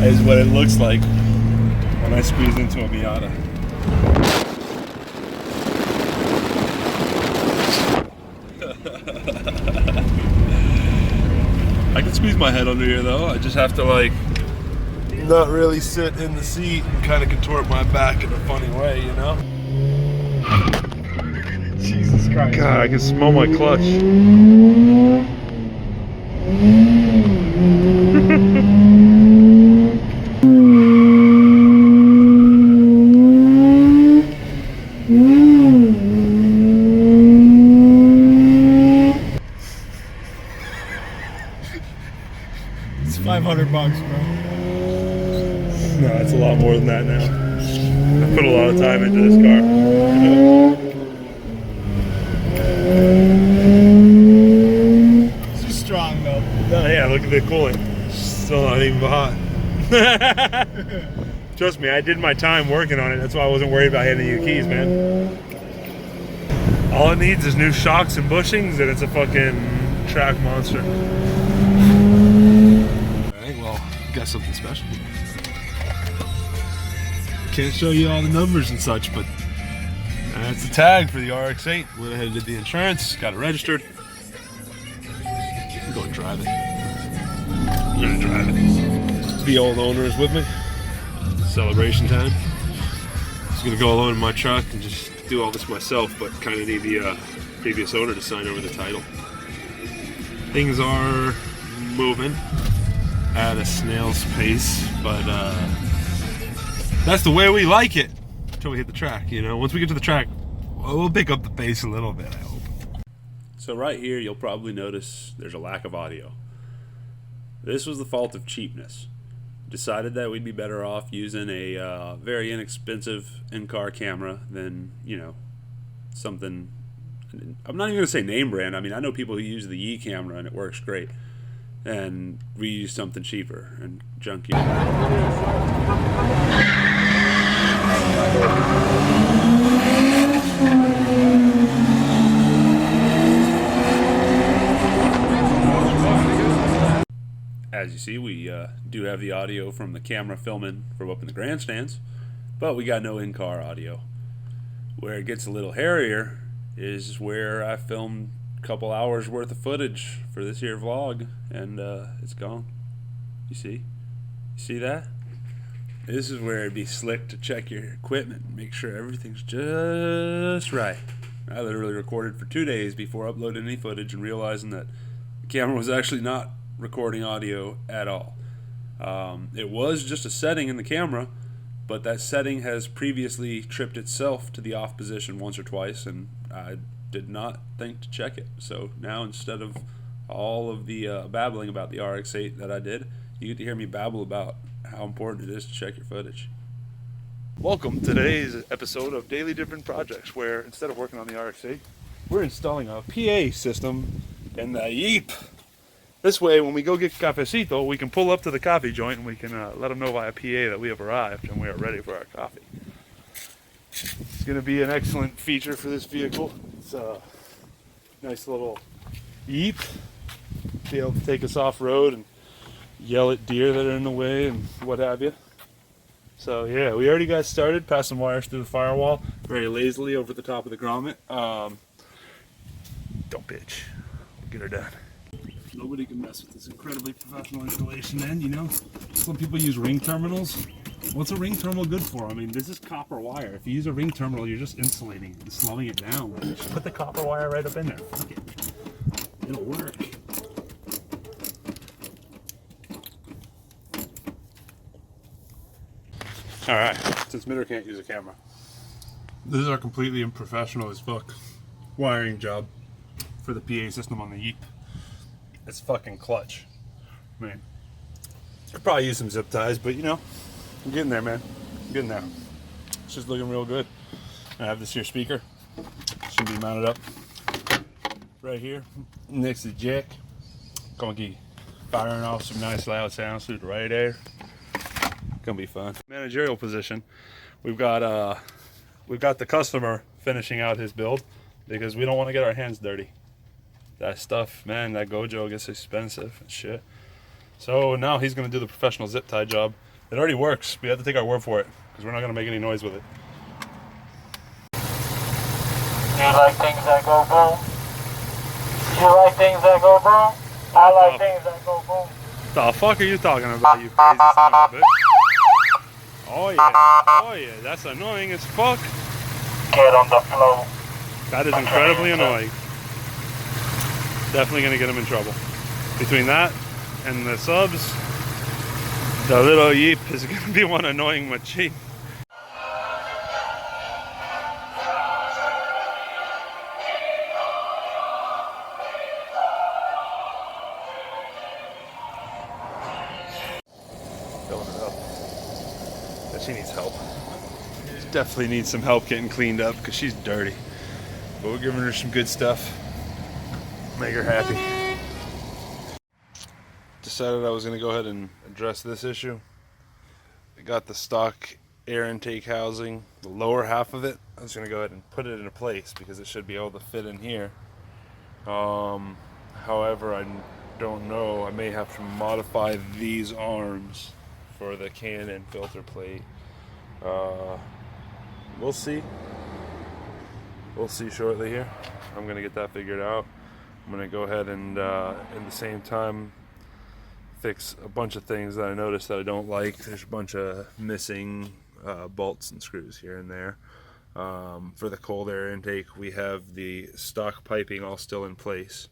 is what it looks like when I squeeze into a Miata. I can squeeze my head under here though. I just have to like not really sit in the seat and kind of contort my back in a funny way, you know? Jesus Christ. God, I can smell my clutch. It's $500, bro. No, it's a lot more than that now. I put a lot of time into this car. It's strong though. Oh yeah, look at the cooling. Still not even hot. Trust me, I did my time working on it. That's why I wasn't worried about handing you keys, man. All it needs is new shocks and bushings, and it's a fucking track monster. Alright, well, got something special. Can't show you all the numbers and such, but that's the tag for the RX8. Went ahead and did the insurance, got it registered. I'm going to drive it. I'm going to drive it. The old owner is with me. Celebration time. I was going to go alone in my truck and just do all this myself, but kind of need the previous owner to sign over the title. Things are moving at a snail's pace, but that's the way we like it until we hit the track, you know? Once we get to the track, we'll pick up the pace a little bit, I hope. So right here, you'll probably notice there's a lack of audio. This was the fault of cheapness. Decided that we'd be better off using a very inexpensive in-car camera than, you know, something. I'm not even going to say name brand. I mean, I know people who use the Yeep camera and it works great. And we use something cheaper and junkier. As you see, we do have the audio from the camera filming from up in the grandstands, but we got no in-car audio. Where it gets a little hairier is where I filmed a couple hours worth of footage for this here vlog, and it's gone. You see? You see that? This is where it'd be slick to check your equipment and make sure everything's just right. I literally recorded for 2 days before uploading any footage and realizing that the camera was actually not recording audio at all. It was just a setting in the camera, but that setting has previously tripped itself to the off position once or twice, and I did not think to check it. So now, instead of all of the babbling about the RX8 that I did, you get to hear me babble about how important it is to check your footage. Welcome to today's episode of Daily Different Projects, where instead of working on the RX8, we're installing a PA system in the Yeep. This way, when we go get cafecito, we can pull up to the coffee joint and we can let them know via PA that we have arrived and we are ready for our coffee. It's going to be an excellent feature for this vehicle. It's a nice little Yeep. Be able to take us off-road and yell at deer that are in the way and what have you. So yeah, we already got started, passed some wires through the firewall very lazily over the top of the grommet. Don't bitch. We'll get her done. Nobody can mess with this incredibly professional installation, man. You know, some people use ring terminals. What's a ring terminal good for? I mean, this is copper wire. If you use a ring terminal, you're just insulating it and slowing it down. Just put the copper wire right up in there. Fuck it. It'll work. Alright, since Mitter can't use a camera, this is our completely unprofessional as fuck wiring job for the PA system on the Yeep. It's fucking clutch. I mean, I'd probably use some zip ties, but you know, I'm getting there, man. I'm getting there. It's just looking real good. I have this here speaker. Should be mounted up right here next to the jack. Gonna be firing off some nice loud sounds through the radiator. Gonna be fun. Managerial position. We've got the customer finishing out his build because we don't want to get our hands dirty. That stuff, man, that Gojo gets expensive and shit. So now he's gonna do the professional zip tie job It already works. We have to take our word for it because we're not going to make any noise with it. Do you like things that go boom? Do you like things that go boom? I like things that go boom. The fuck are you talking about, you crazy son of a bitch? Oh yeah, oh yeah, that's annoying as fuck. Get on the floor. That is incredibly annoying. Definitely gonna get him in trouble. Between that and the subs, the little Yeep is gonna be one annoying machine. Filling it up. But she needs help. She definitely needs some help getting cleaned up because she's dirty. But we're giving her some good stuff. Make her happy. Decided I was going to go ahead and address this issue. I got the stock air intake housing, the lower half of it. I was going to go ahead and put it into place because it should be able to fit in here. However, I don't know. I may have to modify these arms for the K&N filter plate. We'll see. We'll see shortly here. I'm going to get that figured out. I'm going to go ahead and, at the same time, fix a bunch of things that I noticed that I don't like. There's a bunch of missing bolts and screws here and there. For the cold air intake, we have the stock piping all still in place.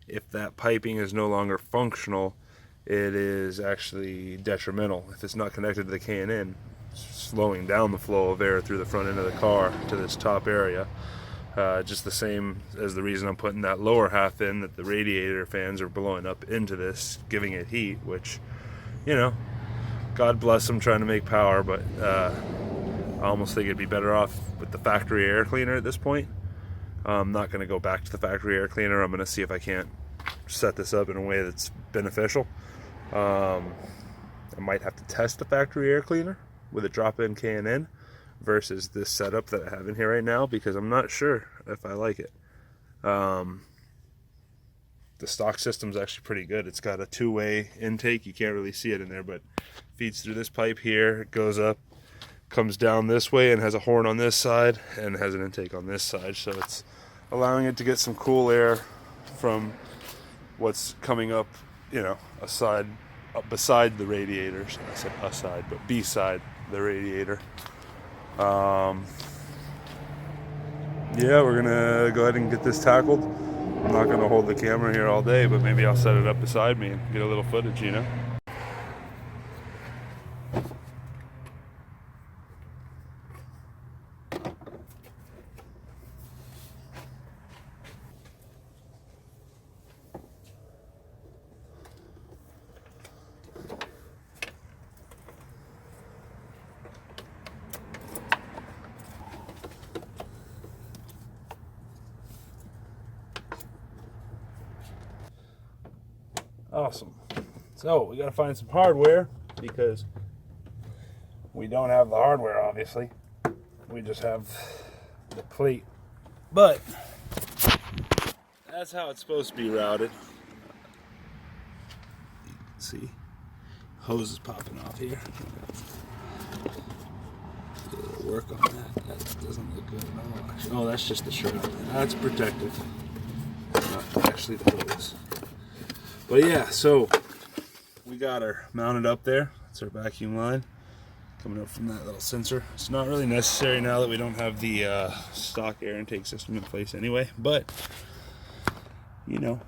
If that piping is no longer functional, it is actually detrimental. If it's not connected to the K&N, slowing down the flow of air through the front end of the car to this top area. Just the same as the reason I'm putting that lower half in, that the radiator fans are blowing up into this, giving it heat, which, you know, God bless them trying to make power, but I almost think it'd be better off with the factory air cleaner at this point. I'm not going to go back to the factory air cleaner. I'm going to see if I can't set this up in a way that's beneficial. I might have to test the factory air cleaner with a drop-in K&N versus this setup that I have in here right now, because I'm not sure if I like it. The stock system's actually pretty good. It's got a two-way intake. You can't really see it in there, but feeds through this pipe here, it goes up, comes down this way, and has a horn on this side and has an intake on this side, so it's allowing it to get some cool air from what's coming up, you know, aside, up beside the radiators. I said aside, but beside the radiator. Yeah, we're gonna go ahead and get this tackled. I'm not gonna hold the camera here all day, but maybe I'll set it up beside me and get a little footage, you know? Awesome. So we gotta find some hardware because we don't have the hardware, obviously. We just have the plate. But that's how it's supposed to be routed. You can see hose is popping off here. Work on that. That doesn't look good at all. Actually, oh, that's just the shroud. That's protective. Not actually the hose. But yeah, so we got her mounted up there. That's our vacuum line coming up from that little sensor. It's not really necessary now that we don't have the stock air intake system in place anyway, but you know,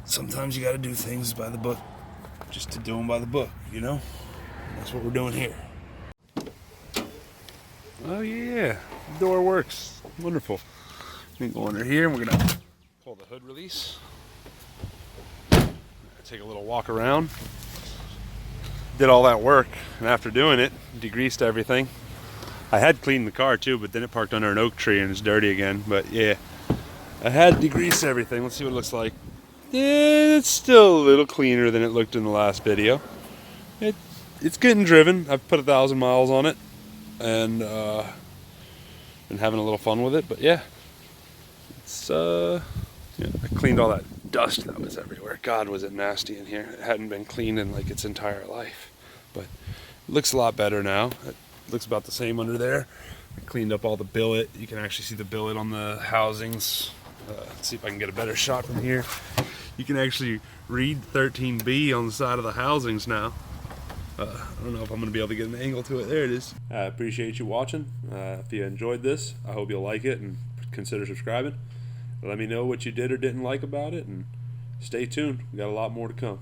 sometimes you got to do things by the book just to do them by the book, you know? And that's what we're doing here. Oh yeah, the door works. Wonderful. We can go under here and we're gonna pull the hood release. Take a little walk around. Did all that work, and after doing it, degreased everything. I had cleaned the car too, but then it parked under an oak tree and it's dirty again. But yeah, I had degreased everything. Let's see what it looks like. Yeah, it's still a little cleaner than it looked in the last video. It's getting driven. I've put 1,000 miles on it, and been having a little fun with it. But yeah, it's yeah, I cleaned all that dust that was everywhere. God, was it nasty in here. It hadn't been cleaned in like its entire life. But Looks a lot better now. It looks about the same under there. I cleaned up all the billet. You can actually see the billet on the housings. Let's see if I can get a better shot from here. You can actually read 13B on the side of the housings now. I don't know if I'm going to be able to get an angle to it. There it is. I appreciate you watching. If you enjoyed this, I hope you'll like it and consider subscribing. Let me know what you did or didn't like about it, and stay tuned. We got a lot more to come.